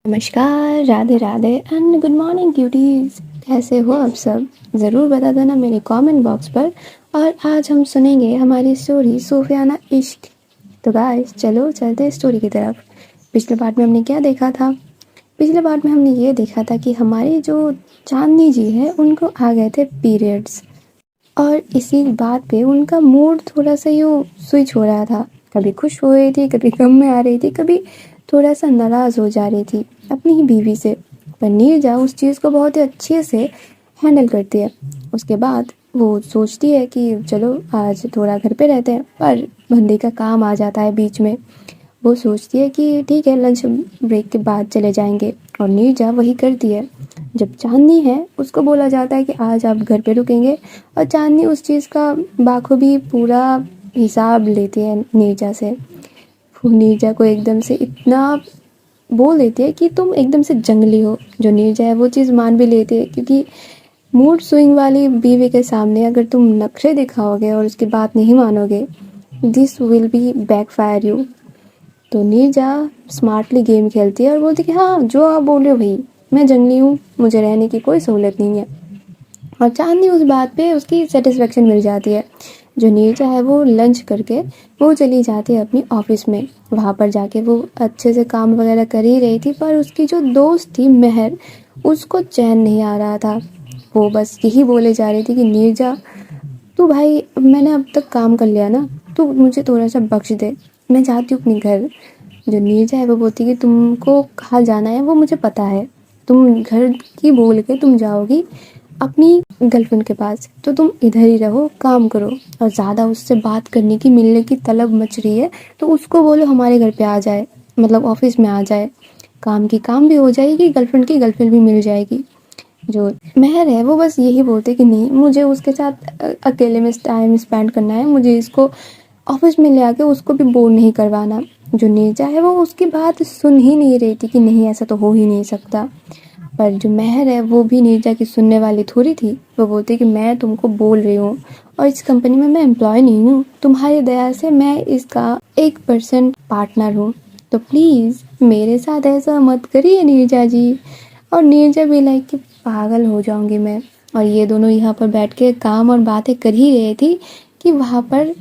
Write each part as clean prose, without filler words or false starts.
नमस्कार, Radhe Radhe and good morning cuties. कैसे हो आप सब? ज़रूर बता देना मेरे कमेंट बॉक्स पर। और आज हम सुनेंगे हमारी स्टोरी सूफियाना इश्क। तो गाइस चलो चलते हैं स्टोरी की तरफ। पिछले पार्ट में हमने क्या देखा था? पिछले पार्ट में हमने ये देखा था कि हमारी जो चांदनी जी है उनको आ गए थे पीरियड्स, और इसी बात पे उनका मूड थोड़ा सा यूँ स्विच हो रहा था। कभी खुश हो रही थी, कभी गम में आ रही थी, कभी थोड़ा सा नाराज़ हो जा रही थी अपनी ही बीवी से। पर नीरजा उस चीज़ को बहुत ही अच्छे से हैंडल करती है। उसके बाद वो सोचती है कि चलो आज थोड़ा घर पे रहते हैं, पर बंदे का काम आ जाता है बीच में। वो सोचती है कि ठीक है लंच ब्रेक के बाद चले जाएंगे, और नीरजा वही करती है। जब चांदनी है उसको बोला जाता है कि आज आप घर पे रुकेंगे, और चांदनी उस चीज़ का बाखूबी पूरा हिसाब लेती है नीरजा से। वो नीरजा को एकदम से इतना बोल देती है कि तुम एकदम से जंगली हो। जो नीरजा है वो चीज़ मान भी लेती है, क्योंकि मूड स्विंग वाली बीवी के सामने अगर तुम नखरे दिखाओगे और उसकी बात नहीं मानोगे, this will be backfire you. तो नीरजा स्मार्टली गेम खेलती है और बोलती है कि हाँ जो आप बोल रहे हो भाई, मैं जंगली हूँ, मुझे रहने की कोई सहूलत नहीं है। और चांदनी उस बात पे उसकी सेटिस्फेक्शन मिल जाती है। जो नीरजा है वो लंच करके वो चली जाती है अपनी ऑफिस में। वहाँ पर जाके वो अच्छे से काम वगैरह कर ही रही थी, पर उसकी जो दोस्त थी महर, उसको चैन नहीं आ रहा था। वो बस यही बोले जा रही थी कि नीरजा तू भाई, मैंने अब तक काम कर लिया ना, तू मुझे थोड़ा सा बख्श दे, मैं जाती हूँ अपने घर। जो नीरजा है वो बोलती है कि तुमको कहाँ जाना है वो मुझे पता है, तुम घर की बोल के तुम जाओगी अपनी गर्लफ्रेंड के पास, तो तुम इधर ही रहो, काम करो। और ज़्यादा उससे बात करने की, मिलने की तलब मच रही है तो उसको बोलो हमारे घर पे आ जाए, मतलब ऑफिस में आ जाए। काम की काम भी हो जाएगी, गर्लफ्रेंड की गर्लफ्रेंड भी मिल जाएगी। जो महर है वो बस यही बोलते कि नहीं, मुझे उसके साथ अकेले में टाइम स्पेंड करना है, मुझे इसको ऑफिस में ले आके उसको भी बोर नहीं करवाना। जो नीरजा है वो उसकी बात सुन ही नहीं रही थी कि नहीं ऐसा तो हो ही नहीं सकता। पर जो महर है वो भी नीरजा की सुनने वाली थोड़ी थी। वो बोलती कि मैं तुमको बोल रही हूँ और इस कंपनी में मैं एम्प्लॉय नहीं हूँ, तुम्हारी दया से मैं इसका 1% पार्टनर हूँ, तो प्लीज़ मेरे साथ ऐसा मत करिए नीरजा जी। और नीरजा भी लाइक कि पागल हो जाऊंगी मैं। और ये दोनों यहाँ पर बैठ के काम और बातें कर ही रही थी कि वहाँ पर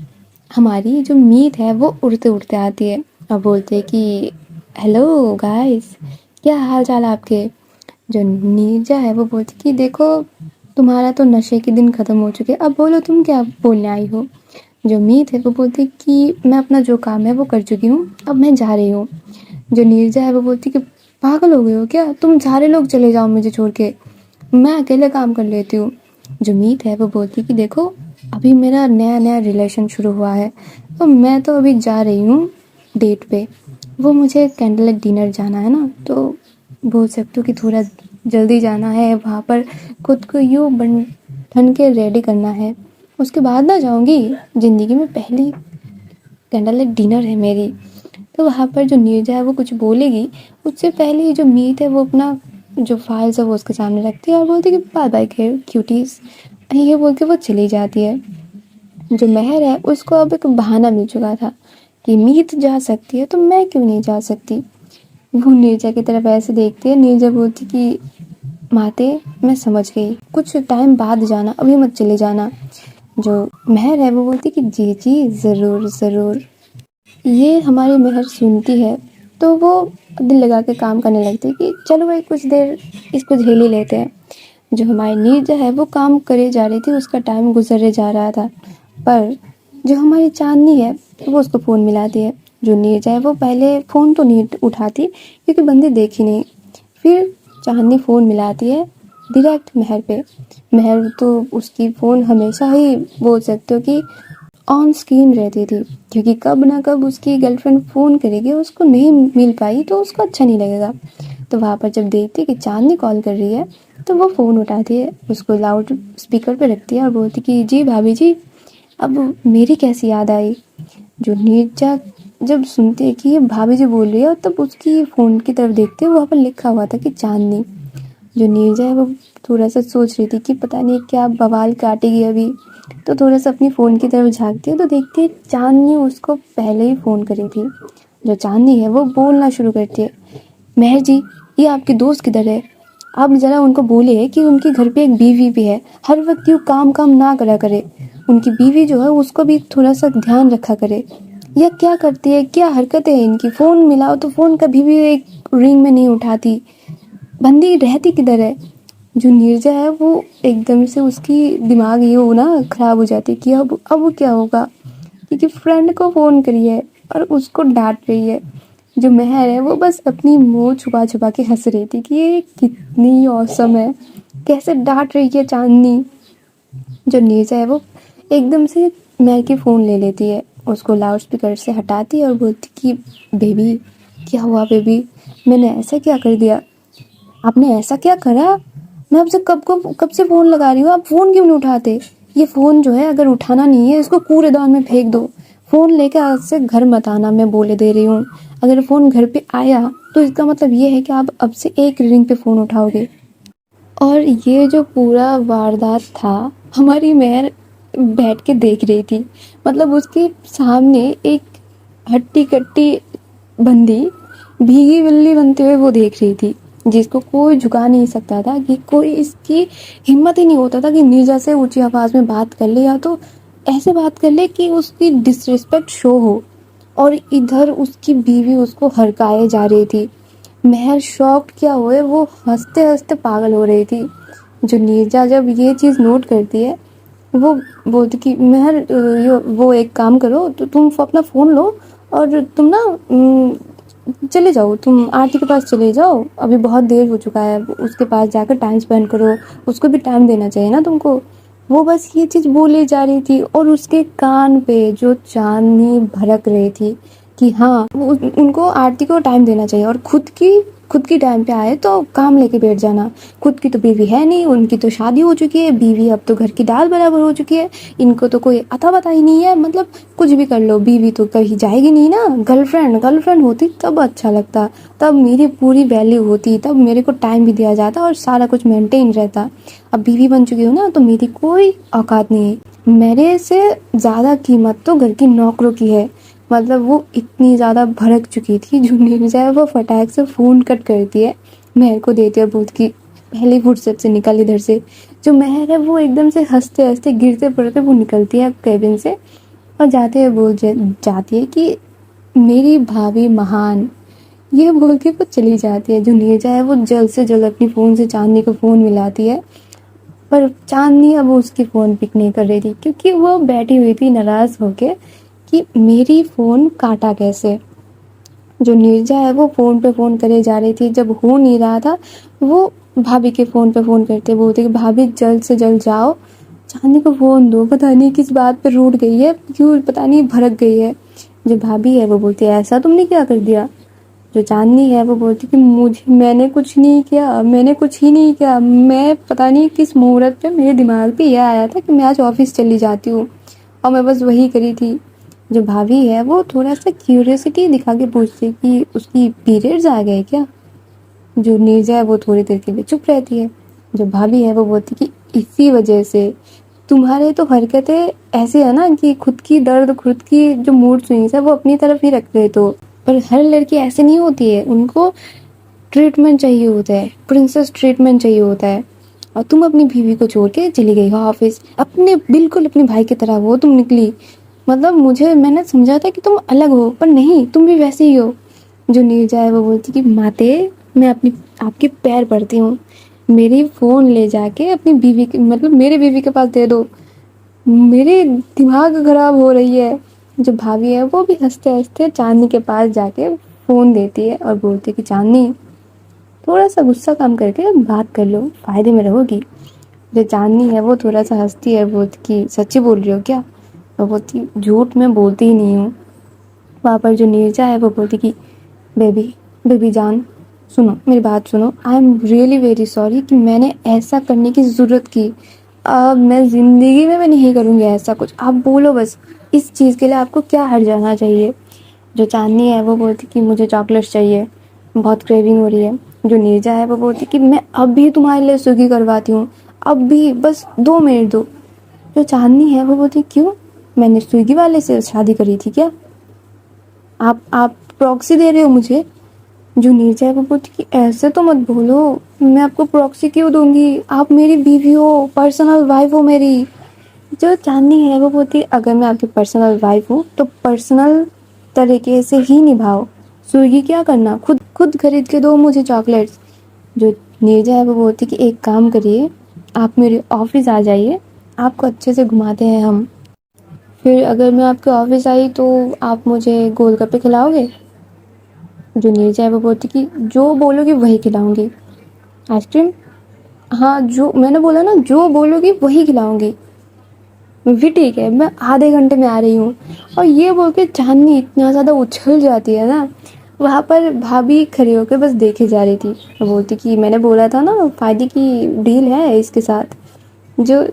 हमारी जो मीत है वो उड़ते उड़ते आती है और बोलते है कि हेलो गाइस, क्या हाल चाल आपके। जो नीरजा है वो बोलती कि देखो तुम्हारा तो नशे के दिन ख़त्म हो चुके, अब बोलो तुम क्या बोलने आई हो। जो मीत है वो बोलती कि मैं अपना जो काम है वो कर चुकी हूँ, अब मैं जा रही हूँ। जो नीरजा है वो बोलती कि पागल हो गए हो क्या, तुम सारे लोग चले जाओ मुझे छोड़ के, मैं अकेले काम कर लेती हूँ। जो मीत है वो बोलती कि देखो अभी मेरा नया नया रिलेशन शुरू हुआ है, तो मैं तो अभी जा रही हूँ डेट पे, वो मुझे कैंडल लाइट डिनर जाना है ना, तो बोल सकती हूँ कि थोड़ा जल्दी जाना है, वहाँ पर खुद को यूँ बन ठन के रेडी करना है, उसके बाद ना जाऊँगी, ज़िंदगी में पहली कैंडल लाइट डिनर है मेरी। तो वहाँ पर जो नीरजा है वो कुछ बोलेगी उससे पहले ही जो मीत है वो अपना जो फाइल्स है वो उसके सामने रखती है और बोलती है कि बाय बाय क्यूटीज, ये बोल के वो चली जाती है। जो महर है उसको अब एक बहाना मिल चुका था कि मीत जा सकती है तो मैं क्यों नहीं जा सकती। वो नीरजा की तरफ ऐसे देखती है, नीरजा बोलती कि माते मैं समझ गई, कुछ टाइम बाद जाना, अभी मत चले जाना। जो महर है वो बोलती कि जी जी ज़रूर ज़रूर। ये हमारी महर सुनती है तो वो दिल लगा के काम करने लगती है कि चलो भाई कुछ देर इसको झेल ही लेते हैं। जो हमारी नीरजा है वो काम करे जा रही थी, उसका टाइम गुजरे जा रहा था, पर जो हमारी चांदनी है वो उसको फ़ोन मिलाती है। जो नीरजा है वो पहले फ़ोन तो नहीं उठाती क्योंकि बंदे देख ही नहीं, फिर चांदनी फ़ोन मिलाती है डायरेक्ट महर पे। महर तो उसकी फ़ोन हमेशा ही बोल सकते हो कि ऑन स्क्रीन रहती थी, क्योंकि कब ना कब उसकी गर्लफ्रेंड फ़ोन करेगी, उसको नहीं मिल पाई तो उसको अच्छा नहीं लगेगा। तो वहाँ पर जब देखती है कि चांदनी कॉल कर रही है तो वो फ़ोन उठाती है, उसको लाउड स्पीकर पे रखती है और बोलती कि जी भाभी जी, अब मेरी कैसी याद आई। जो नीरजा जब सुनती है कि ये भाभी जी बोल रही है, और तब उसकी फ़ोन की तरफ देखती है, वहाँ पर लिखा हुआ था कि चांदनी। जो नीरजा है वो थोड़ा सा सोच रही थी कि पता नहीं क्या बवाल काटेगी अभी, तो थोड़ा सा अपनी फ़ोन की तरफ झांकती है तो देखती है चांदनी उसको पहले ही फ़ोन करी थी। जो चांदनी है वो बोलना शुरू करती है, महर जी ये आपके दोस्त किधर है? आप ज़रा उनको बोलिए कि उनके घर पे एक बीवी भी है, हर वक्त यूँ काम काम ना करा करे। उनकी बीवी जो है उसको भी थोड़ा सा ध्यान रखा करे। यह क्या करती है, क्या हरकतें हैं इनकी? फ़ोन मिलाओ तो फ़ोन कभी भी एक रिंग में नहीं उठाती। बंदी रहती किधर है? जो नीरजा है वो एकदम से उसकी दिमाग ये हो ना ख़राब हो जाती है कि अब क्या होगा, क्योंकि फ्रेंड को फ़ोन करी है और उसको डांट रही है। जो मेहर है वो बस अपनी मुंह छुपा छुपा के हंस रही थी कि ये कितनी औसम है, कैसे डांट रही है चांदनी। जो नीरजा है वो एकदम से मेहर की फ़ोन ले लेती है, उसको लाउड स्पीकर से हटाती है और बोलती कि बेबी क्या हुआ बेबी, मैंने ऐसा क्या कर दिया, आपने ऐसा क्या करा? मैं आपसे कब से फ़ोन लगा रही हूँ, आप फ़ोन क्यों नहीं उठाते? ये फ़ोन जो है अगर उठाना नहीं है इसको कूड़ेदान में फेंक दो। फ़ोन लेकर आज से घर मत आना, मैं बोले दे रही हूँ। अगर फ़ोन घर पे आया तो इसका मतलब ये है कि आप अब से एक रिंग पे फ़ोन उठाओगे। और ये जो पूरा वारदात था, हमारी मेहर बैठ के देख रही थी। मतलब उसके सामने एक हट्टी कट्टी बंदी भीगी बिल्ली बनते हुए वो देख रही थी, जिसको कोई झुका नहीं सकता था, कि कोई इसकी हिम्मत ही नहीं होता था कि नीरजा से ऊंची आवाज़ में बात कर ले, या तो ऐसे बात कर ले कि उसकी डिसरिस्पेक्ट शो हो। और इधर उसकी बीवी उसको हरकाए जा रही थी। मेहर शॉक्ड क्या हुए, वो हंसते हंसते पागल हो रही थी। जो नीरजा जब ये चीज़ नोट करती है, वो बोलती कि मेहर वो एक काम करो, तो तुम अपना फ़ोन लो और तुम ना चले जाओ, तुम आरती के पास चले जाओ, अभी बहुत देर हो चुका है, उसके पास जाकर टाइम स्पेंड करो, उसको भी टाइम देना चाहिए ना तुमको। वो बस ये चीज़ बोले जा रही थी और उसके कान पे जो चांदनी भड़क रही थी कि हाँ उनको आरती को टाइम देना चाहिए, और खुद की टाइम पे आए तो काम लेके बैठ जाना। खुद की तो बीवी है नहीं, उनकी तो शादी हो चुकी है, बीवी अब तो घर की दाल बराबर हो चुकी है, इनको तो कोई अता पता ही नहीं है। मतलब कुछ भी कर लो, बीवी तो कहीं जाएगी नहीं ना। गर्लफ्रेंड होती तब अच्छा लगता, तब मेरी पूरी वैल्यू होती, तब मेरे को टाइम भी दिया जाता और सारा कुछ मेंटेन रहता। अब बीवी बन चुकी हूँ ना, तो मेरी कोई औकात नहीं है। मेरे से ज़्यादा कीमत तो घर की नौकरों की है। मतलब वो इतनी ज़्यादा भड़क चुकी थी, जो नीरजा है वो फटाक से फ़ोन कट करती है, मेहर को देती है, बोलती कि पहली फुर्सत से निकल इधर से। जो मेहर है वो एकदम से हंसते हंसते गिरते पड़ते वो निकलती है केबिन से, और जाते हुए जाती है कि मेरी भाभी महान, ये बोल के वो चली जाती है। जो नीरजा है वो जल्द से जल्द अपनी फ़ोन से चांदनी को फ़ोन मिलाती है, पर चांदनी अब उसकी फ़ोन पिक नहीं कर रही थी, क्योंकि वो बैठी हुई थी नाराज़ होके कि मेरी फ़ोन काटा कैसे। जो नीरजा है वो फ़ोन पे फ़ोन करे जा रही थी, जब हो नहीं रहा था वो भाभी के फ़ोन पे फ़ोन करते बोलते कि भाभी जल्द से जल्द जाओ, चांदनी को फ़ोन दो, पता नहीं किस बात पे रूठ गई है, क्यों पता नहीं भड़क गई है। जो भाभी है वो बोलती है ऐसा तुमने क्या कर दिया? जो चांदनी है वो बोलती कि मैंने कुछ नहीं किया, मैंने कुछ ही नहीं किया, मैं पता नहीं किस मुहूर्त पे मेरे दिमाग पे यह आया था कि मैं आज ऑफिस चली जाती हूँ, और मैं बस वही करी थी। जो भाभी है वो थोड़ा सा क्यूरियोसिटी दिखा के पूछती कि उसकी पीरियड्स आ गए क्या? जो नीरजा है वो थोड़ी देर के लिए चुप रहती है। जो भाभी है वो बोलती कि इसी वजह से तुम्हारे तो हरकतें ऐसे है ना कि खुद की दर्द, खुद की जो मूड स्विंग्स है वो अपनी तरफ ही रख रहे। तो पर हर लड़की ऐसे नहीं होती है, उनको ट्रीटमेंट चाहिए होता है, प्रिंसेस ट्रीटमेंट चाहिए होता है। और तुम अपनी बीवी को छोड़ के चली गई हो ऑफिस, अपने बिल्कुल अपने भाई की तरह वो तुम निकली। मतलब मैंने समझा था कि तुम अलग हो, पर नहीं, तुम भी वैसे ही हो। जो नीरजा है वो बोलती कि माते, मैं अपनी आपके पैर पड़ती हूँ, मेरी फ़ोन ले जाके अपनी बीवी के मतलब मेरे बीवी के पास दे दो, मेरे दिमाग खराब हो रही है। जो भाभी है वो भी हंसते हंसते चांदनी के पास जाके फ़ोन देती है और बोलती है कि चांदनी थोड़ा सा गुस्सा कम करके बात कर लो, फ़ायदे में रहोगी। जो चांदनी है वो थोड़ा सा हंसती है, बोलती कि सच्ची बोल रही हो क्या? वो बोलती झूठ मैं बोलती ही नहीं हूँ। वहाँ पर जो नीरजा है वो बोलती कि बेबी बेबी जान सुनो, मेरी बात सुनो, I am really very sorry कि मैंने ऐसा करने की ज़रूरत की। अब मैं ज़िंदगी में मैं नहीं करूँगी ऐसा कुछ, आप बोलो बस इस चीज़ के लिए आपको क्या हर्ज जाना चाहिए। जो चांदनी है वो बोलती कि मुझे चॉकलेट्स चाहिए, बहुत क्रेविंग हो रही है। जो नीरजा है वो बोलती कि मैं अब भी तुम्हारे लिए स्विगी करवाती हूँ, अब भी, बस 2 मिनट दो। जो चांदनी है वो बोलती क्यों, मैंने स्विगी वाले से शादी करी थी क्या? आप प्रॉक्सी दे रहे हो मुझे? जो नीरजा है वो बोलती कि ऐसे तो मत बोलो, मैं आपको प्रॉक्सी क्यों दूंगी, आप मेरी बीवी हो, पर्सनल वाइफ हो मेरी। जो चांदनी है वो बोलती है अगर मैं आपकी पर्सनल वाइफ हूँ तो पर्सनल तरीके से ही निभाओ, स्विगी क्या करना, खुद खुद खरीद के दो मुझे चॉकलेट्स। जो नीरजा है वो बोलती कि एक काम करिए, आप मेरे ऑफिस आ जाइए, आपको अच्छे से घुमाते हैं हम। फिर अगर मैं आपके ऑफिस आई तो आप मुझे गोलगप्पे खिलाओगे। जो नीरजा है वो बोलती कि जो बोलोगी वही खिलाऊंगी। आइसक्रीम, हाँ जो मैंने बोला ना, जो बोलोगी वही खिलाऊंगी। भी ठीक है, मैं आधे घंटे में आ रही हूँ। और ये बोल के चांदनी इतना ज़्यादा उछल जाती है ना, वहाँ पर भाभी खड़ी होकर बस देखे जा रही थी। वो बोलती कि मैंने बोला था ना फ़ायदे की डील है इसके साथ। जो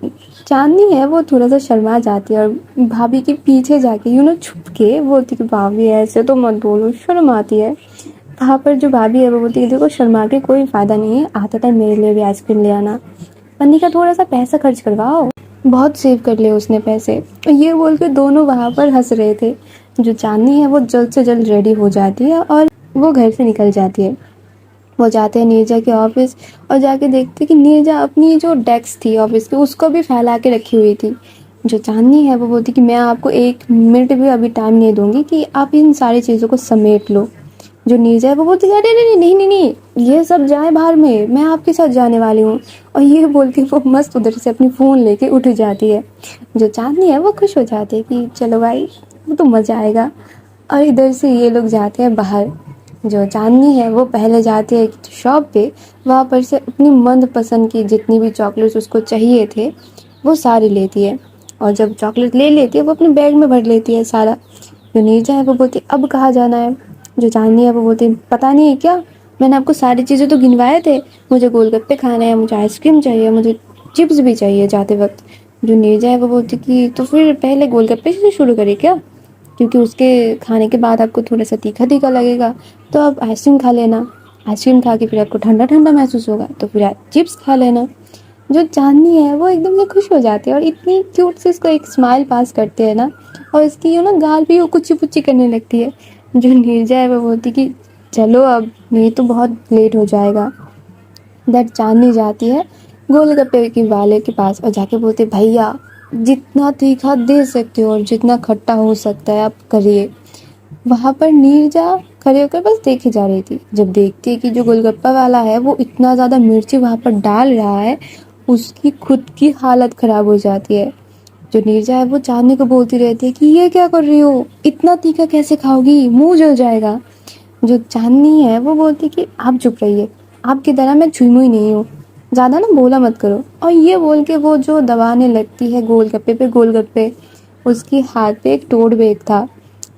चांदनी है वो थोड़ा सा शर्मा जाती है और भाभी के पीछे जाके छुप के बोलती कि भाभी ऐसे तो मत बोलो, शर्म आती है। वहाँ पर जो भाभी है वो बोलती है देखो शर्मा के कोई फ़ायदा नहीं है, आते टाइम मेरे लिए भी आइसक्रीम ले आना, पन्नी का थोड़ा सा पैसा खर्च करवाओ, बहुत सेव कर लिए उसने पैसे। ये बोल के दोनों वहाँ पर हंस रहे थे। जो चांदनी है वो जल्द से जल्द रेडी हो जाती है और वो घर से निकल जाती है। वो जाते हैं नीरजा के ऑफिस और जाके देखते कि नीरजा अपनी जो डेस्क थी ऑफिस की उसको भी फैला के रखी हुई थी। जो चांदनी है वो बोलती कि मैं आपको 1 मिनट भी अभी टाइम नहीं दूंगी कि आप इन सारी चीज़ों को समेट लो। जो नीरजा है वो बोलती है अरे नहीं नहीं नहीं नहीं, ये सब जाए बाहर में, मैं आपके साथ जाने वाली हूँ। और ये बोल के वो मस्त उधर से अपनी फ़ोन लेके उठ जाती है। जो चांदनी है वो खुश हो जाती है कि चलो भाई वो तो मज़ा आएगा। और इधर से ये लोग जाते हैं बाहर। जो चांदनी है वो पहले जाती है एक शॉप पे, वहाँ पर से अपनी मनपसंद की जितनी भी चॉकलेट्स उसको चाहिए थे वो सारी लेती है। और जब चॉकलेट ले लेती है वो अपने बैग में भर लेती है सारा। जो नीरजा है वो बोलती है अब कहाँ जाना है। जो चांदनी है वो बोलती है पता नहीं है क्या, मैंने आपको सारी चीज़ें तो गिनवाए थे, मुझे गोलगप्पे खाने हैं, मुझे आइसक्रीम चाहिए, मुझे चिप्स भी चाहिए जाते वक्त। जो नीरजा है वो बोलती कि तो फिर पहले गोलगप्पे से शुरू करें क्या, क्योंकि उसके खाने के बाद आपको थोड़ा सा तीखा तीखा लगेगा, तो आप आइसक्रीम खा लेना, आइसक्रीम खा के फिर आपको ठंडा ठंडा महसूस होगा तो फिर आप चिप्स खा लेना। जो चांदनी है वो एकदम से खुश हो जाती है और इतनी क्यूट से इसको एक स्माइल पास करते हैं ना, और इसकी गाल भी वो कुची पुची करने लगती है। जो नीरजा है वो बोलती कि चलो अब ये तो बहुत लेट हो जाएगा। दैट चांदनी जाती है गोलगप्पे के वाले के पास और जाके बोलते भैया जितना तीखा दे सकते हो और जितना खट्टा हो सकता है आप करिए। वहाँ पर नीरजा खड़े होकर बस देखे जा रही थी। जब देखती है कि जो गोलगप्पा वाला है वो इतना ज़्यादा मिर्ची वहाँ पर डाल रहा है, उसकी खुद की हालत ख़राब हो जाती है। जो नीरजा है वो चांदनी को बोलती रहती है कि ये क्या कर रही हो, इतना तीखा कैसे खाओगी, मुंह जल जाएगा। जो चांदनी है वो बोलती कि आप चुप रहिए, आपकी तरह मैं छुई नहीं हूँ, ज़्यादा ना बोला मत करो। और ये बोल के वो जो दबाने लगती है गोलगप्पे पे गोलगप्पे, उसकी हाथ पे एक टोट बैग था।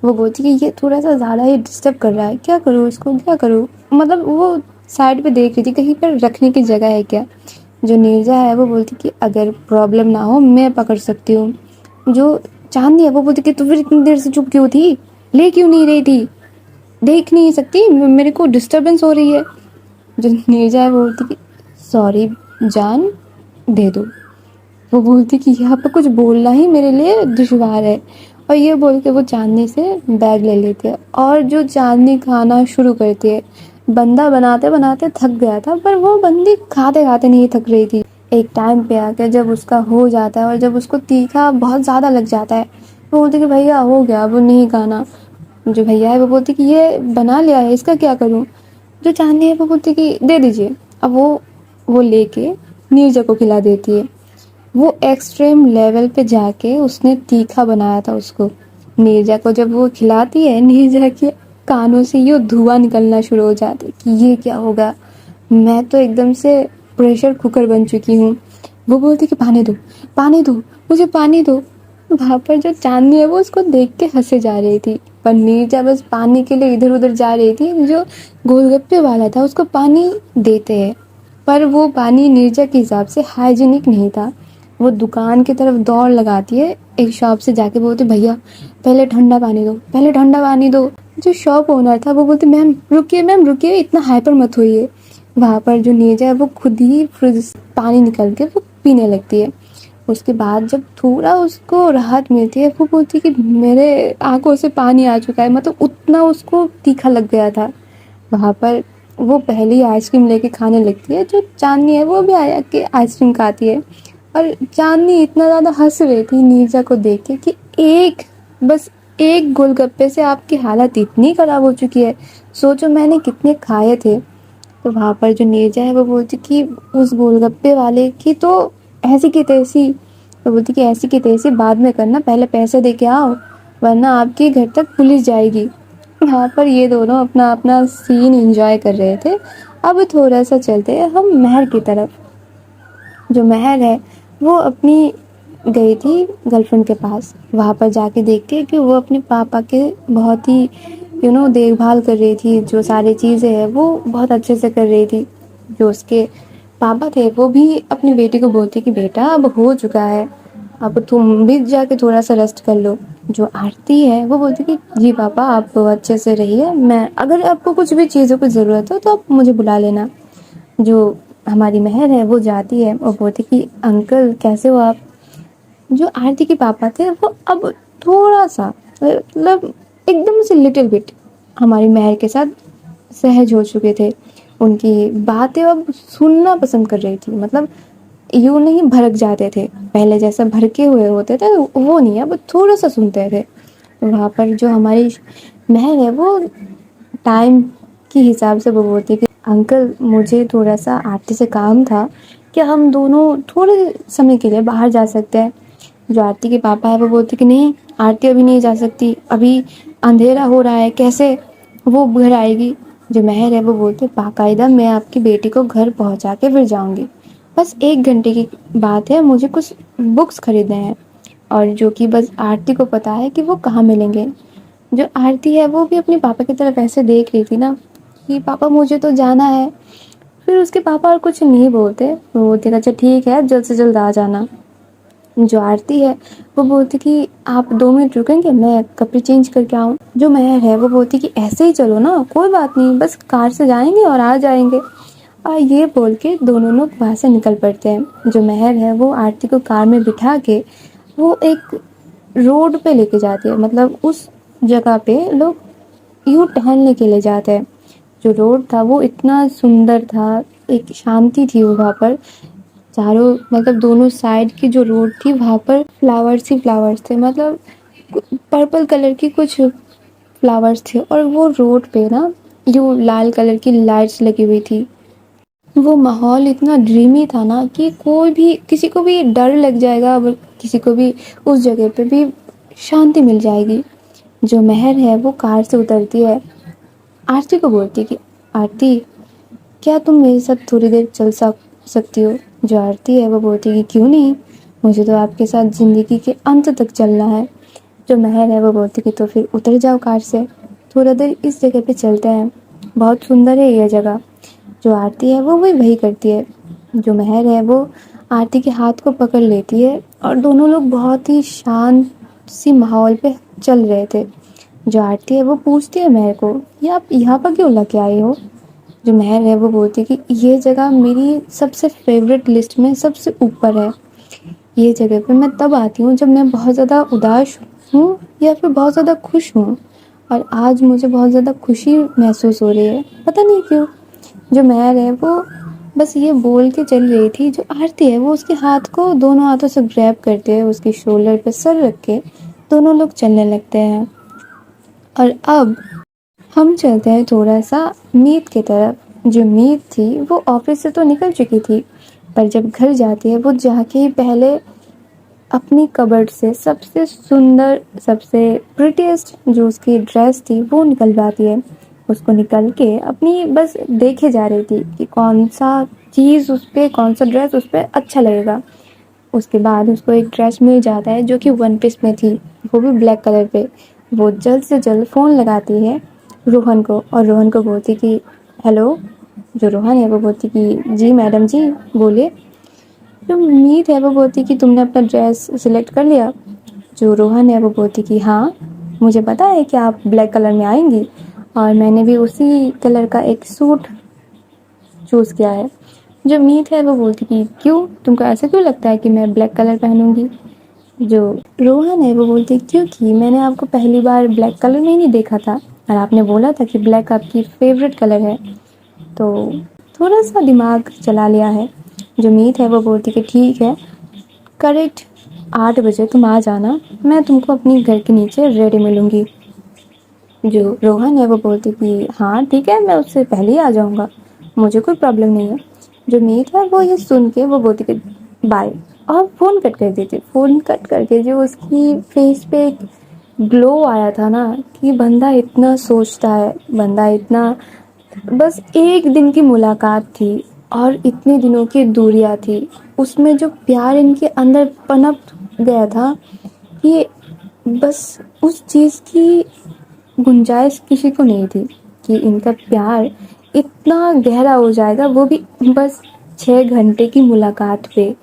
वो बोलती कि ये थोड़ा सा ज़्यादा ही डिस्टर्ब कर रहा है, क्या करूँ इसको क्या करूँ, मतलब वो साइड पे देख रही थी कहीं पर रखने की जगह है क्या। जो नीरजा है वो बोलती कि अगर प्रॉब्लम ना हो मैं पकड़ सकती हूँ। जो चांदनी है वो बोलती कि तू फिर इतनी देर से चुप क्यों थी, ले क्यों नहीं रही थी, देख नहीं सकती मेरे को डिस्टरबेंस हो रही है। जो नीरजा है वो बोलती कि सॉरी जान, दे दो। वो बोलती कि यहाँ पे कुछ बोलना ही मेरे लिए दुश्वार है। और ये बोल के वो चांदनी से बैग ले लेती है और जो चांदनी खाना शुरू करती है। बंदा बनाते बनाते थक गया था पर वो बंदी खाते खाते नहीं थक रही थी। एक टाइम पे आके जब उसका हो जाता है और जब उसको तीखा बहुत ज़्यादा लग जाता है, वो बोलती कि भैया हो गया, वो नहीं खाना। जो भैया है वो बोलती कि ये बना लिया है, इसका क्या करूँ। जो चांदनी है वो बोलती कि दे दीजिए। अब वो लेके नीरजा को खिला देती है। वो एक्सट्रीम लेवल पे जाके उसने तीखा बनाया था उसको। नीरजा को जब वो खिलाती है, नीरजा के कानों से ये धुआं निकलना शुरू हो जाता है कि ये क्या होगा, मैं तो एकदम से प्रेशर कुकर बन चुकी हूँ। वो बोलती कि पानी दो, मुझे पानी दो। वहाँ पर जो चांदनी है वो उसको देख के हंसे जा रही थी, पर नीरजा बस पानी के लिए इधर उधर जा रही थी। जो गोलगप्पे वाला था उसको पानी देते हैं, पर वो पानी नीरजा के हिसाब से हाइजीनिक नहीं था। वो दुकान की तरफ दौड़ लगाती है, एक शॉप से जाके बोलती भैया पहले ठंडा पानी दो, पहले ठंडा पानी दो। जो शॉप ओनर था वो बोलते मैम रुकिए, इतना हाइपर मत होइए। वहाँ पर जो नीरजा है वो खुद ही फ्रिज से पानी निकल के वो पीने लगती है। उसके बाद जब थोड़ा उसको राहत मिलती है वो बोलती कि मेरे आंखों से पानी आ चुका है, मतलब उतना उसको तीखा लग गया था। वहाँ पर वो पहली आइसक्रीम लेके खाने लगती है। जो चांदनी है वो भी आया कि आइसक्रीम खाती है, और चांदनी इतना ज़्यादा हंस रही थी नीरजा को देख के कि एक, बस एक गोलगप्पे से आपकी हालत इतनी ख़राब हो चुकी है, सोचो मैंने कितने खाए थे। तो वहाँ पर जो नीरजा है वो बोलती कि उस गोलगप्पे वाले की तो ऐसी की तैसी, तो बोलती कि ऐसी की तैसी बाद में करना, पहले पैसे दे के आओ वरना आपके घर तक पुलिस जाएगी। यहाँ पर ये दोनों अपना अपना सीन एंजॉय कर रहे थे। अब थोड़ा सा चलते हैं हम महर की तरफ। जो महर है वो अपनी गई थी गर्लफ्रेंड के पास, वहाँ पर जाके देखती है कि वो अपने पापा के बहुत ही देखभाल कर रही थी, जो सारी चीज़ें हैं वो बहुत अच्छे से कर रही थी। जो उसके पापा थे वो भी अपनी बेटी को बोलती कि बेटा अब हो चुका है, अब तुम भी जाके थोड़ा सा रेस्ट कर लो। जो आरती है वो बोलती कि जी पापा आप अच्छे से रहिए, मैं अगर आपको कुछ भी चीज़ों की ज़रूरत हो तो आप मुझे बुला लेना। जो हमारी महर है वो जाती है और बोलती कि अंकल कैसे हो आप। जो आरती के पापा थे वो अब थोड़ा सा मतलब एकदम से लिटिल बिट हमारी महर के साथ सहज हो चुके थे। उनकी बातें अब सुनना पसंद कर रही थी, मतलब यूं नहीं भड़क जाते थे, पहले जैसा भड़के हुए होते थे वो नहीं, अब थोड़ा सा सुनते थे। वहाँ पर जो हमारी महर है वो टाइम के हिसाब से वो बोलती कि अंकल मुझे थोड़ा सा आरती से काम था, क्या हम दोनों थोड़े समय के लिए बाहर जा सकते हैं। जो आरती के पापा है वो बोलते कि नहीं आरती अभी नहीं जा सकती, अभी अंधेरा हो रहा है, कैसे वो घर आएगी। जो महर है वो बोलते बाकायदा मैं आपकी बेटी को घर पहुंचा के फिर जाऊंगी, बस 1 घंटे की बात है, मुझे कुछ बुक्स खरीदने हैं। और जो कि बस आरती को पता है कि वो कहाँ मिलेंगे। जो आरती है वो भी अपने पापा की तरफ ऐसे देख रही थी ना कि पापा मुझे तो जाना है। फिर उसके पापा और कुछ नहीं बोलते, वो बोलते अच्छा ठीक है जल्द से जल्द आ जाना। जो आरती है वो बोलती कि आप 2 मिनट रुकेंगे मैं कपड़े चेंज करके आऊँ। जो महर है वो बोलती कि ऐसे ही चलो ना, कोई बात नहीं, बस कार से जाएंगे और आ जाएंगे। और ये बोल के दोनों लोग वहाँ से निकल पड़ते हैं। जो महर है वो आरती को कार में बिठा के वो एक रोड पे लेके जाती है, मतलब उस जगह पे लोग यूँ टहलने के लिए जाते हैं। जो रोड था वो इतना सुंदर था, एक शांति थी वहाँ पर, चारों मतलब दोनों साइड की जो रोड थी वहाँ पर फ्लावर्स ही फ्लावर्स थे, मतलब पर्पल कलर की कुछ फ्लावर्स थे। और वो रोड पे ना जो लाल कलर की लाइट्स लगी हुई थी, वो माहौल इतना ड्रीमी था ना कि कोई भी किसी को भी डर लग जाएगा, अब किसी को भी उस जगह पे भी शांति मिल जाएगी। जो महर है वो कार से उतरती है, आरती को बोलती कि आरती क्या तुम मेरे साथ थोड़ी देर चल सकती हो। जो आरती है वो बोलती कि क्यों नहीं, मुझे तो आपके साथ ज़िंदगी के अंत तक चलना है। जो महर है वो बोलती कि तो फिर उतर जाओ कार से, थोड़ा देर इस जगह पे चलते हैं, बहुत सुंदर है यह जगह। जो आरती है वो वही करती है। जो महर है वो आरती के हाथ को पकड़ लेती है और दोनों लोग बहुत ही शांत सी माहौल पे चल रहे थे। जो आरती है वो पूछती है महर को ये आप यहाँ पर क्यों लेके आए हो। जो महर है वो बोलती है कि ये जगह मेरी सबसे फेवरेट लिस्ट में सबसे ऊपर है, ये जगह पे मैं तब आती हूँ जब मैं बहुत ज़्यादा उदास हूँ या फिर बहुत ज़्यादा खुश हूँ, और आज मुझे बहुत ज़्यादा खुशी महसूस हो रही है, पता नहीं क्यों। जो महर है वो बस ये बोल के चल रही थी। जो आरती है वो उसके हाथ को दोनों हाथों से ग्रैब करते हुए उसकी शोल्डर पे सर रख के दोनों लोग चलने लगते हैं। और अब हम चलते हैं थोड़ा सा मीत की तरफ। जो मीत थी वो ऑफिस से तो निकल चुकी थी, पर जब घर जाती है वो जाके ही पहले अपनी कबर्ड से सबसे सुंदर सबसे प्रिटीएस्ट जो उसकी ड्रेस थी वो निकलवाती है। उसको निकल के अपनी बस देखे जा रही थी कि कौन सा चीज़ उस पर, कौन सा ड्रेस उस पर अच्छा लगेगा। उसके बाद उसको एक ड्रेस मिल जाता है जो कि 1 पीस में थी, वो भी ब्लैक कलर पे। वो जल्द से जल्द फ़ोन लगाती है रोहन को और रोहन को बोलती कि हेलो। जो रोहन है वो बोलती कि जी मैडम जी बोलिए। जो मीत है वो बोलती कि तुमने अपना ड्रेस सिलेक्ट कर लिया। जो रोहन है वो बोलती कि हाँ मुझे पता है कि आप ब्लैक कलर में आएंगी और मैंने भी उसी कलर का एक सूट चूज़ किया है। जो मीत है वो बोलती कि क्यों, तुमको ऐसा क्यों लगता है कि मैं ब्लैक कलर पहनूंगी। जो रोहन है वो बोलती क्योंकि मैंने आपको पहली बार ब्लैक कलर में ही नहीं देखा था, और आपने बोला था कि ब्लैक आपकी फेवरेट कलर है, तो थोड़ा सा दिमाग चला लिया है। जो मीत है वो बोलती कि ठीक है, करेक्ट 8 बजे तुम आ जाना, मैं तुमको अपनी घर के नीचे रेडी मिलूँगी। जो रोहन है वो बोलती कि हाँ ठीक है, मैं उससे पहले ही आ जाऊँगा, मुझे कोई प्रॉब्लम नहीं है। जो मीत है वो ये सुन के वो बोलती कि बाय, और फ़ोन कट कर देती। फ़ोन कट करके जो उसकी फेस पे एक ग्लो आया था ना, कि बंदा इतना सोचता है, बंदा इतना, बस एक दिन की मुलाकात थी और इतने दिनों की दूरियां थी, उसमें जो प्यार इनके अंदर पनप गया था कि बस उस चीज़ की गुंजाइश किसी को नहीं थी कि इनका प्यार इतना गहरा हो जाएगा, वो भी बस 6 घंटे की मुलाकात पे।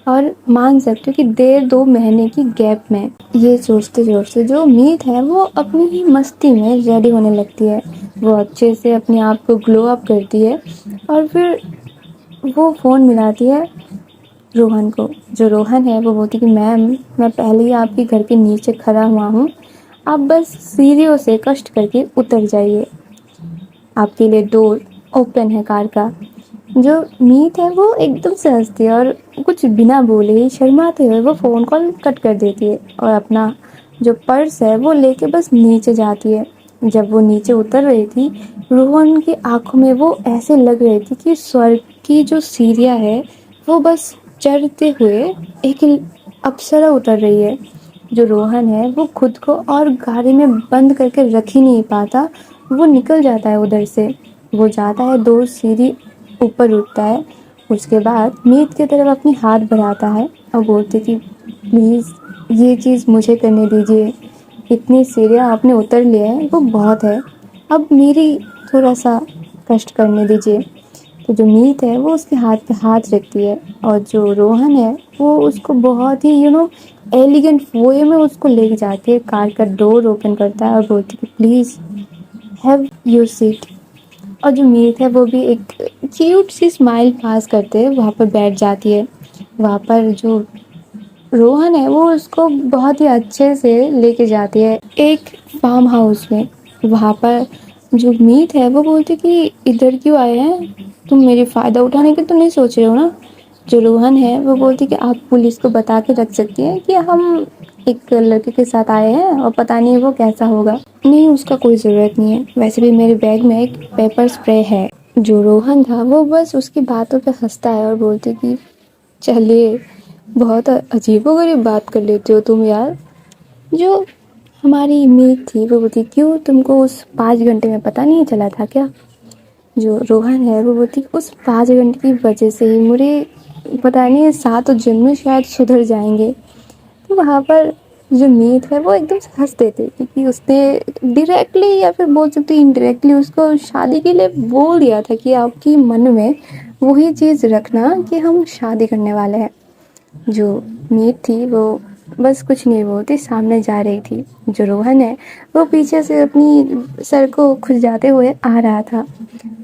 और मान सकते हो कि 1.5-2 महीने की गैप में। ये सोचते सोचते जो मीत है वो अपनी ही मस्ती में रेडी होने लगती है। वो अच्छे से अपने आप को ग्लो अप करती है और फिर वो फ़ोन मिलाती है रोहन को। जो रोहन है वो बोलती कि मैम, मैं पहले ही आपके घर के नीचे खड़ा हुआ हूँ, आप बस सीढ़ियों से कष्ट करके उतर जाइए, आपके लिए डोर ओपन है कार का। जो मीत है वो एकदम से हंसती है और कुछ बिना बोले ही शर्माते हुए वो फ़ोन कॉल कट कर देती है और अपना जो पर्स है वो लेके बस नीचे जाती है। जब वो नीचे उतर रही थी, रोहन की आंखों में वो ऐसे लग रही थी कि स्वर्ग की जो सीढ़ियाँ है वो बस चढ़ते हुए एक अप्सरा उतर रही है। जो रोहन है वो खुद को और गाड़ी में बंद करके रख ही नहीं पाता, वो निकल जाता है उधर से। वो जाता है 2 सीढ़ी ऊपर उठता है, उसके बाद मीत की तरफ अपनी हाथ बढ़ाता है और बोलते कि प्लीज़ ये चीज़ मुझे करने दीजिए, इतनी सीढ़ियाँ आपने उतर लिया है वो बहुत है, अब मेरी थोड़ा सा कष्ट करने दीजिए। तो जो मीत है वो उसके हाथ पे हाथ रखती है और जो रोहन है वो उसको बहुत ही एलिगेंट वे में उसको लेके जाके कार का डोर ओपन करता है और बोलती है प्लीज़ हैव योर सीट। और जो मीत है वो भी एक क्यूट सी स्माइल पास करते हुए वहाँ पर बैठ जाती है। वहाँ पर जो रोहन है वो उसको बहुत ही अच्छे से लेके जाती है एक फार्म हाउस में। वहाँ पर जो मीत है वो बोलती कि इधर क्यों आए हैं, तुम मेरी फ़ायदा उठाने की तो नहीं सोच रहे हो ना। जो रोहन है वो बोलती कि आप पुलिस को बता के रख सकती हैं कि हम एक लड़के के साथ आए हैं और पता नहीं वो कैसा होगा। नहीं, उसका कोई ज़रूरत नहीं है, वैसे भी मेरे बैग में एक पेपर स्प्रे है। जो रोहन था वो बस उसकी बातों पे हंसता है और बोलते कि चलिए, बहुत अजीबोगरीब बात कर लेते हो तुम यार। जो हमारी मीत थी वो बोलती क्यों, तुमको उस 5 घंटे में पता नहीं चला था क्या। जो रोहन है वो बोलती उस 5 घंटे की वजह से ही मुझे पता नहीं 7 जन्म में शायद सुधर जाएंगे। तो वहाँ पर जो मीत है वो एकदम से हंस देते क्योंकि उसने डायरेक्टली या फिर बोल सकते इनडायरेक्टली उसको शादी के लिए बोल दिया था कि आपकी मन में वही चीज़ रखना कि हम शादी करने वाले हैं। जो मीत थी वो बस कुछ नहीं बोलती, सामने जा रही थी। जो रोहन है वो पीछे से अपनी सर को खुजाते हुए आ रहा था।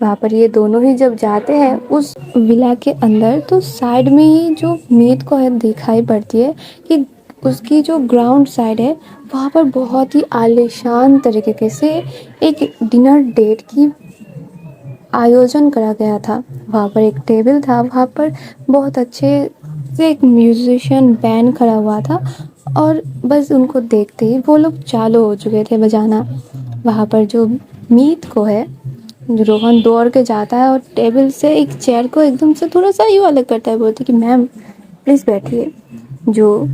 वहाँ पर ये दोनों ही जब जाते हैं उस विला के अंदर, तो साइड में ही जो मीत को है दिखाई पड़ती है कि उसकी जो ग्राउंड साइड है वहाँ पर बहुत ही आलीशान तरीके से एक डिनर डेट की आयोजन करा गया था। वहाँ पर एक टेबल था, वहाँ पर बहुत अच्छे से एक म्यूजिशियन बैंड खड़ा हुआ था और बस उनको देखते ही वो लोग चालू हो चुके थे बजाना। वहाँ पर जो मीत को है, जो रोहन दौड़ के जाता है और टेबल से एक चेयर को एकदम से थोड़ा सा यूँ अलग करता है, बोलती कि मैम प्लीज़ बैठिए। जो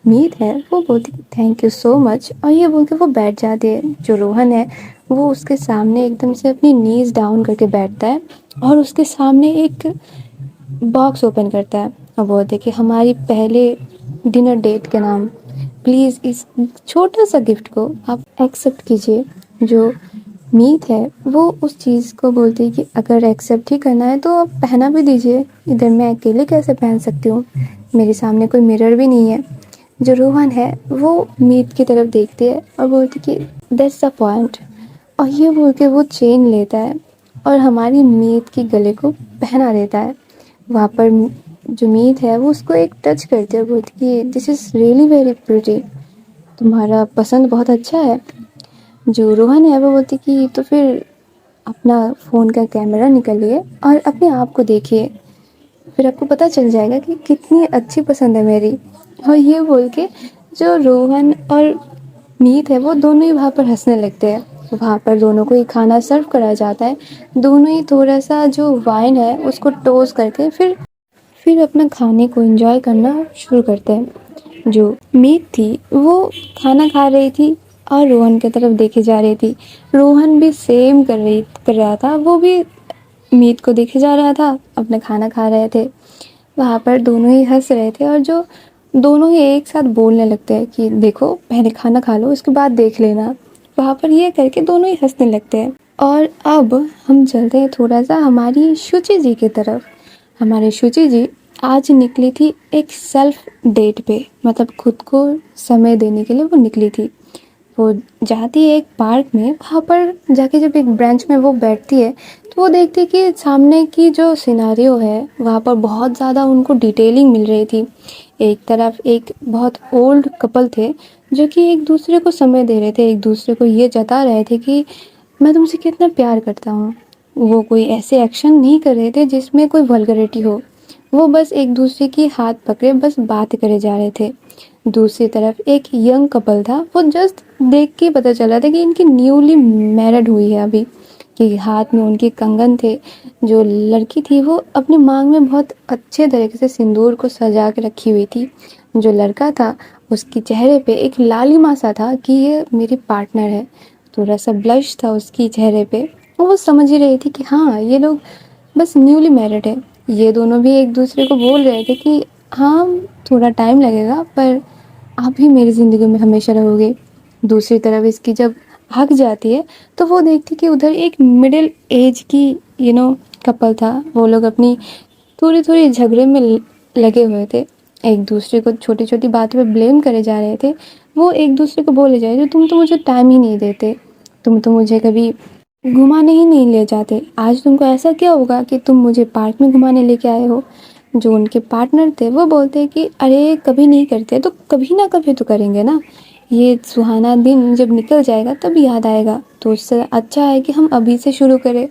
मीत है वो बोलती थैंक यू सो मच और ये बोल के वो बैठ जाती है। जो रोहन है वो उसके सामने एकदम से अपनी नीज डाउन करके बैठता है और उसके सामने एक बॉक्स ओपन करता है और बोलते कि हमारी पहले डिनर डेट के नाम प्लीज़ इस छोटा सा गिफ्ट को आप एक्सेप्ट कीजिए। जो मीत है वो उस चीज़ को बोलती है कि अगर एक्सेप्ट ही करना है तो आप पहना भी दीजिए, इधर मैं अकेले कैसे पहन सकती हूँ, मेरे सामने कोई मिरर भी नहीं है। जो रोहन है वो मीत की तरफ देखती है और बोलती कि दैट्स द पॉइंट, और ये बोल के वो चेन लेता है और हमारी मीत की गले को पहना देता है। वहाँ पर जो मीत है वो उसको एक टच करती है और बोलती कि this is really very pretty, तुम्हारा पसंद बहुत अच्छा है। जो रोहन है वो बोलती कि तो फिर अपना फ़ोन का कैमरा निकालिए और अपने आप को देखिए, फिर आपको पता चल जाएगा कि कितनी अच्छी पसंद है मेरी। और ये बोल के जो रोहन और मीत है वो दोनों ही वहाँ पर हंसने लगते हैं। वहाँ पर दोनों को ही खाना सर्व करा जाता है। दोनों ही थोड़ा सा जो वाइन है उसको टोस्ट करके फिर अपना खाने को एंजॉय करना शुरू करते हैं। जो मीत थी वो खाना खा रही थी और रोहन की तरफ देखे जा रही थी। रोहन भी सेम कर रहा था, वो भी मीत को देखे जा रहा था, अपना खाना खा रहे थे। वहाँ पर दोनों ही हंस रहे थे और जो दोनों ही एक साथ बोलने लगते हैं कि देखो पहले खाना खा लो उसके बाद देख लेना। वहाँ पर ये करके दोनों ही हंसने लगते हैं। और अब हम चलते हैं थोड़ा सा हमारी शुचि जी की तरफ। हमारी शुचि जी आज निकली थी एक सेल्फ डेट पे, मतलब खुद को समय देने के लिए वो निकली थी। वो जाती है एक पार्क में, वहाँ पर जाके जब एक ब्रेंच में वो बैठती है तो वो देखती है कि सामने की जो सिनारियो है वहाँ पर बहुत ज़्यादा उनको डिटेलिंग मिल रही थी। एक तरफ एक बहुत ओल्ड कपल थे जो कि एक दूसरे को समय दे रहे थे, एक दूसरे को ये जता रहे थे कि मैं तुमसे कितना प्यार करता हूँ। वो कोई ऐसे एक्शन नहीं कर रहे थे जिसमें कोई वल्गरिटी हो, वो बस एक दूसरे की हाथ पकड़े बस बात करे जा रहे थे। दूसरी तरफ एक यंग कपल था, वो जस्ट देख के पता चला था कि इनकी न्यूली मैरिड हुई है अभी, कि हाथ में उनके कंगन थे। जो लड़की थी वो अपनी मांग में बहुत अच्छे तरीके से सिंदूर को सजा के रखी हुई थी। जो लड़का था उसके चेहरे पे एक लालिमा सा था कि ये मेरी पार्टनर है। थोड़ा सा ब्लश था उसकी चेहरे पे, वो समझ ही रही थी कि हाँ ये लोग बस न्यूली मैरिड है। ये दोनों भी एक दूसरे को बोल रहे थे कि हाँ थोड़ा टाइम लगेगा पर आप ही मेरी ज़िंदगी में हमेशा रहोगे। दूसरी तरफ इसकी जब हक जाती है तो वो देखती कि उधर एक मिडिल एज की कपल था। वो लोग अपनी थोड़ी थोड़ी झगड़े में लगे हुए थे, एक दूसरे को छोटी छोटी बातों पे ब्लेम करे जा रहे थे। वो एक दूसरे को बोले जा रहे थे तुम तो मुझे टाइम ही नहीं देते, तुम तो मुझे कभी घुमाने ही नहीं ले जाते, आज तुमको ऐसा क्या होगा कि तुम मुझे पार्क में घुमाने लेके आए हो। जो उनके पार्टनर थे वो बोलते कि अरे कभी नहीं करते तो कभी ना कभी तो करेंगे ना, ये सुहाना दिन जब निकल जाएगा तब याद आएगा, तो उससे अच्छा है कि हम अभी से शुरू करें।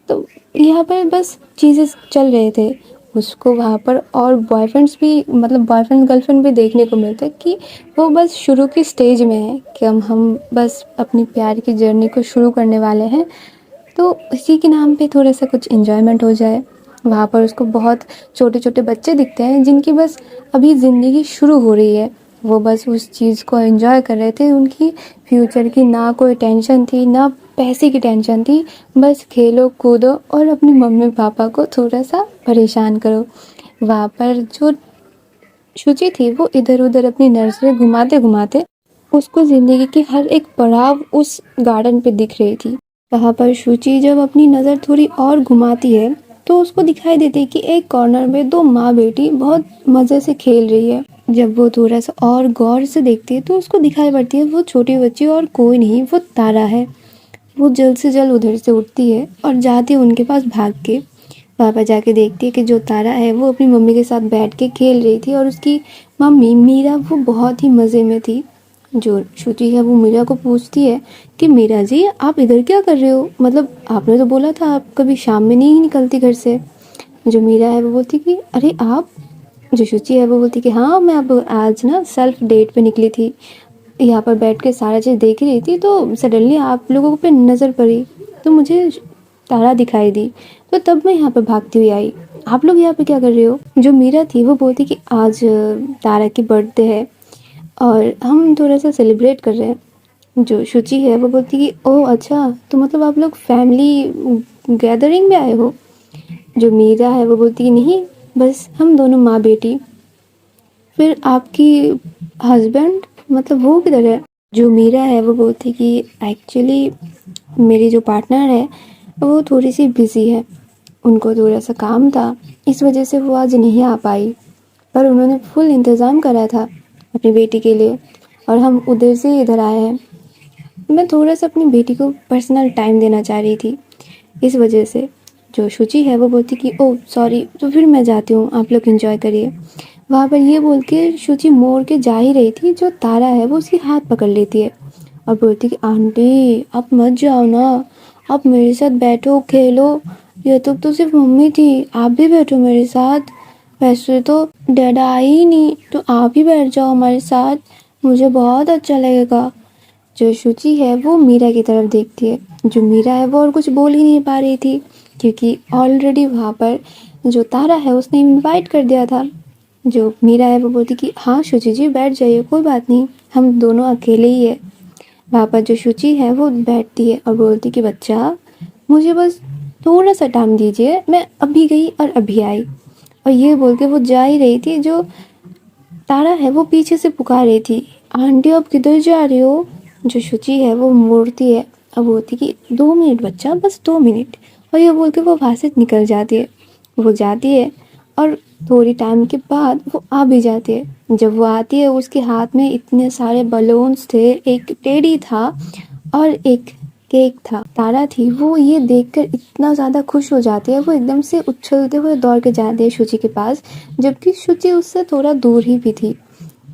तो यहाँ पर बस चीज़ें चल रहे थे। उसको वहाँ पर और बॉयफ्रेंड्स भी, मतलब बॉयफ्रेंड गर्लफ्रेंड भी देखने को मिलते कि वो बस शुरू की स्टेज में है कि हम बस अपनी प्यार की जर्नी को शुरू करने वाले हैं। तो इसी के नाम पे थोड़ा सा कुछ एंजॉयमेंट हो जाए। वहाँ पर उसको बहुत छोटे छोटे बच्चे दिखते हैं जिनकी बस अभी ज़िंदगी शुरू हो रही है। वो बस उस चीज़ को एंजॉय कर रहे थे। उनकी फ्यूचर की ना कोई टेंशन थी ना पैसे की टेंशन थी, बस खेलो कूदो और अपनी मम्मी पापा को थोड़ा सा परेशान करो। वहाँ पर जो शुचि थी वो इधर उधर अपनी नर्सरी घुमाते घुमाते उसको ज़िंदगी की हर एक पड़ाव उस गार्डन पे दिख रही थी। वहाँ पर शुचि जब अपनी नज़र थोड़ी और घुमाती है तो उसको दिखाई देती है कि एक कॉर्नर में दो माँ बेटी बहुत मज़े से खेल रही है। जब वो थोड़ा सा और गौर से देखती है तो उसको दिखाई पड़ती है वो छोटी बच्ची और कोई नहीं, वो तारा है। वो जल्द से जल्द उधर से उठती है और जाती है उनके पास भाग के। वहाँ पर जाके देखती है कि जो तारा है वो अपनी मम्मी के साथ बैठ के खेल रही थी और उसकी मम्मी मीरा वो बहुत ही मज़े में थी। जो श्रुति है वो मीरा को पूछती है कि मीरा जी आप इधर क्या कर रहे हो, मतलब आपने तो बोला था आप कभी शाम में नहीं निकलती घर से। जो मीरा है वो बोलती कि अरे आप, जो शुचि है वो बोलती कि हाँ मैं अब आज ना सेल्फ डेट पे निकली थी, यहाँ पर बैठ के सारा चीज़ देख ही रही थी तो सडनली आप लोगों पे नज़र पड़ी तो मुझे तारा दिखाई दी, तो तब मैं यहाँ पर भागती हुई आई। आप लोग यहाँ पे क्या कर रहे हो। जो मीरा थी वो बोलती कि आज तारा की बर्थडे है और हम थोड़ा सा सेलिब्रेट कर रहे हैं। जो शुचि है वो बोलती कि ओह अच्छा, तो मतलब आप लोग फैमिली गैदरिंग में आए हो। जो मीरा है वो बोलती कि नहीं, बस हम दोनों माँ बेटी। फिर आपकी हस्बैंड, मतलब वो किधर है। जो मीरा है वो बोलती कि एक्चुअली मेरी जो पार्टनर है वो थोड़ी सी बिज़ी है, उनको थोड़ा सा काम था इस वजह से वो आज नहीं आ पाई, पर उन्होंने फुल इंतज़ाम करा था अपनी बेटी के लिए और हम उधर से इधर आए हैं। मैं थोड़ा सा अपनी बेटी को पर्सनल टाइम देना चाह रही थी इस वजह से। जो शुचि है वो बोलती कि ओह सॉरी, तो फिर मैं जाती हूँ, आप लोग एंजॉय करिए। वहाँ पर ये बोल के शुचि मोड़ के जा ही रही थी, जो तारा है वो उसकी हाथ पकड़ लेती है और बोलती कि आंटी आप मत जाओ ना, आप मेरे साथ बैठो खेलो, ये तो सिर्फ मम्मी थी, आप भी बैठो मेरे साथ, वैसे तो डैडा आई ही नहीं, तो आप ही बैठ जाओ हमारे साथ, मुझे बहुत अच्छा लगेगा। जो शुचि है वो मीरा की तरफ देखती है। जो मीरा है वो और कुछ बोल ही नहीं पा रही थी, क्योंकि ऑलरेडी वहाँ पर जो तारा है उसने इनवाइट कर दिया था। जो मीरा है वो बोलती कि हाँ शुचि जी बैठ जाइए, कोई बात नहीं, हम दोनों अकेले ही है। वहाँ पर जो शुचि है वो बैठती है और बोलती कि बच्चा मुझे बस थोड़ा सा टाइम दीजिए, मैं अभी गई और अभी आई। और ये बोल के वो जा ही रही थी, जो तारा है वो पीछे से पुकार रही थी, आंटी आप किधर जा रही हो। जो शुचि है वो मुड़ती है और बोलती कि 2 मिनट बच्चा, बस 2 मिनट। और ये बोल के वो वहाँ से निकल जाती है। वो जाती है और थोड़ी टाइम के बाद वो आ भी जाती है। जब वो आती है उसके हाथ में इतने सारे बलून्स थे, एक टेडी था और एक केक था। तारा थी वो ये देखकर इतना ज़्यादा खुश हो जाती है, वो एकदम से उछलते हुए दौड़ के जाती है शुचि के पास, जबकि शुचि उससे थोड़ा दूर ही भी थी।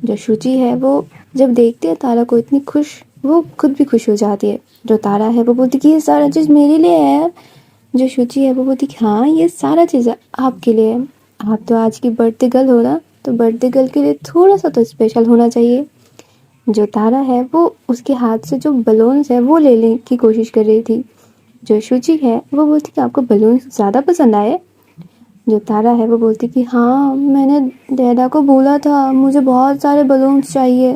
जो शुचि है वो जब देखती है तारा को इतनी खुश, वो खुद भी खुश हो जाती है। जो तारा है वो बोलती कि ये सारा चीज़ मेरे लिए है यार। जो शुचि है वो बोलती कि हाँ ये सारा चीज़ आपके लिए है, आप तो आज की बर्थडे गर्ल हो ना, तो बर्थडे गर्ल के लिए थोड़ा सा तो स्पेशल होना चाहिए। जो तारा है वो उसके हाथ से जो बलून्स है वो लेने की कोशिश कर रही थी। जो शुचि है वो बोलती कि आपको बलून्स ज़्यादा पसंद आए। जो तारा है वो बोलती कि हाँ मैंने डैडा को बोला था मुझे बहुत सारे बलून्स चाहिए,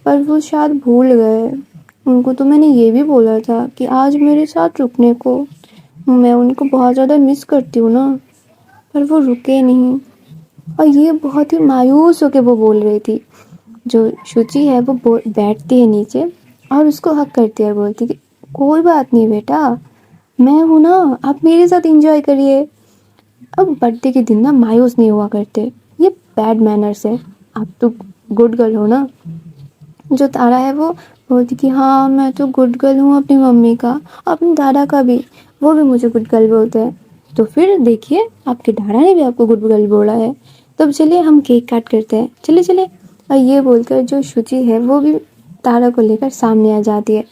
पर वो शायद भूल गए। उनको तो मैंने ये भी बोला था कि आज मेरे साथ रुकने को, मैं उनको बहुत ज़्यादा मिस करती हूँ ना, पर वो रुके नहीं। और ये बहुत ही मायूस होकर वो बोल रही थी। जो शुचि है वो बैठती है नीचे और उसको हक करती है, बोलती कि कोई बात नहीं बेटा, मैं हूँ ना, आप मेरे साथ एंजॉय करिए। अब बर्थडे के दिन ना मायूस नहीं हुआ करते, ये बैड मैनर्स है, आप तो गुड गर्ल हो ना। जो तारा है वो बोलती कि हाँ मैं तो गुड गर्ल हूँ अपनी मम्मी का, अपने दादा का भी, वो भी मुझे गुड गर्ल बोलते हैं। तो फिर देखिए आपके दादा ने भी आपको गुड गर्ल बोला है, तब चलिए हम केक काट करते हैं, चले चले। और ये बोलकर जो शुचि है वो भी तारा को लेकर सामने आ जाती है।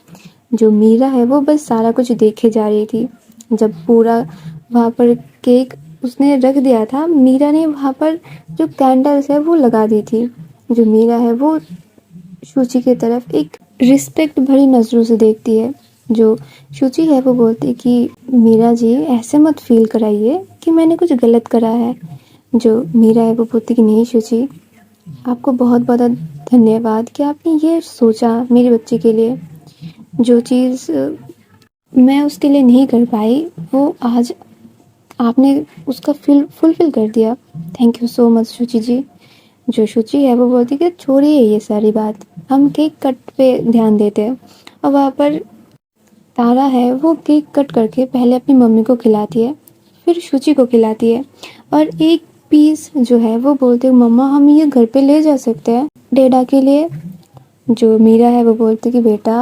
जो मीरा है वो बस सारा कुछ देखे जा रही थी। जब पूरा वहाँ पर केक उसने रख दिया था, मीरा ने वहाँ पर जो कैंडल्स है वो लगा दी थी। जो मीरा है वो शुचि की तरफ एक रिस्पेक्ट भरी नज़रों से देखती है। जो शुचि है वो बोलती कि मीरा जी ऐसे मत फील कराइए कि मैंने कुछ गलत करा है। जो मीरा है वो बोलती कि नहीं शुचि, आपको बहुत बहुत धन्यवाद कि आपने ये सोचा मेरी बच्ची के लिए। जो चीज़ मैं उसके लिए नहीं कर पाई वो आज आपने उसका फुलफिल कर दिया। थैंक यू सो मच शुचि जी। जो शुचि है वो बोलती कि छोड़िए ये सारी बात, हम केक कट पे ध्यान देते हैं। और वहाँ पर तारा है वो केक कट करके पहले अपनी मम्मी को खिलाती है, फिर शुचि को खिलाती है, और एक पीस जो है वो बोलते हैं मम्मा हम ये घर पे ले जा सकते हैं डैडा के लिए। जो मीरा है वो बोलती कि बेटा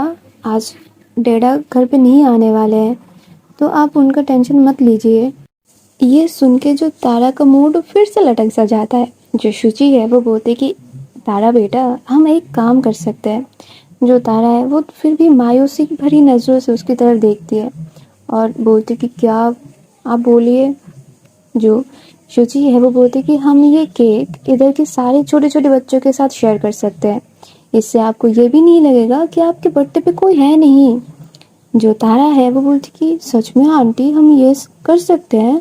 आज डैडा घर पे नहीं आने वाले हैं, तो आप उनका टेंशन मत लीजिए। ये सुन के जो तारा का मूड फिर से लटक सा जाता है। जो शुचि है वो बोलती कि तारा बेटा हम एक काम कर सकते हैं। जो तारा है वो फिर भी मायूसी भरी नज़रों से उसकी तरफ देखती है और बोलती कि क्या, आप बोलिए। जो शुचि है वो बोलती कि हम ये केक इधर के सारे छोटे छोटे बच्चों के साथ शेयर कर सकते हैं, इससे आपको ये भी नहीं लगेगा कि आपके बर्थडे पे कोई है नहीं। जो तारा है वो बोलती कि सच में आंटी हम ये कर सकते हैं।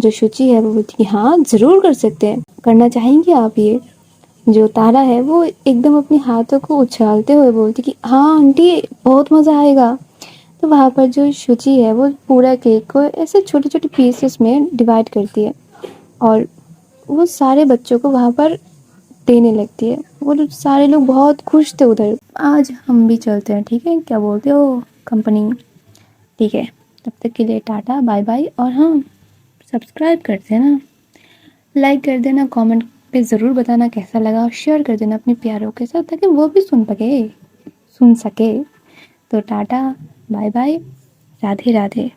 जो शुचि है वो बोलती कि हाँ ज़रूर कर सकते हैं, करना चाहेंगे आप ये। जो तारा है वो एकदम अपने हाथों को उछालते हुए बोलती कि हाँ आंटी बहुत मज़ा आएगा। तो वहाँ पर जो शुचि है वो पूरा केक को ऐसे छोटे छोटे पीसेस में डिवाइड करती है और वो सारे बच्चों को वहाँ पर देने लगती है। वो सारे लोग बहुत खुश थे उधर। आज हम भी चलते हैं, ठीक है, क्या बोलते हो कंपनी? ठीक है, तब तक के लिए टाटा बाय बाय। और हाँ, सब्सक्राइब कर देना, लाइक कर देना, कमेंट पे ज़रूर बताना कैसा लगा, और शेयर कर देना अपने प्यारों के साथ ताकि वो भी सुन सके। तो tata bye bye, Radhe Radhe.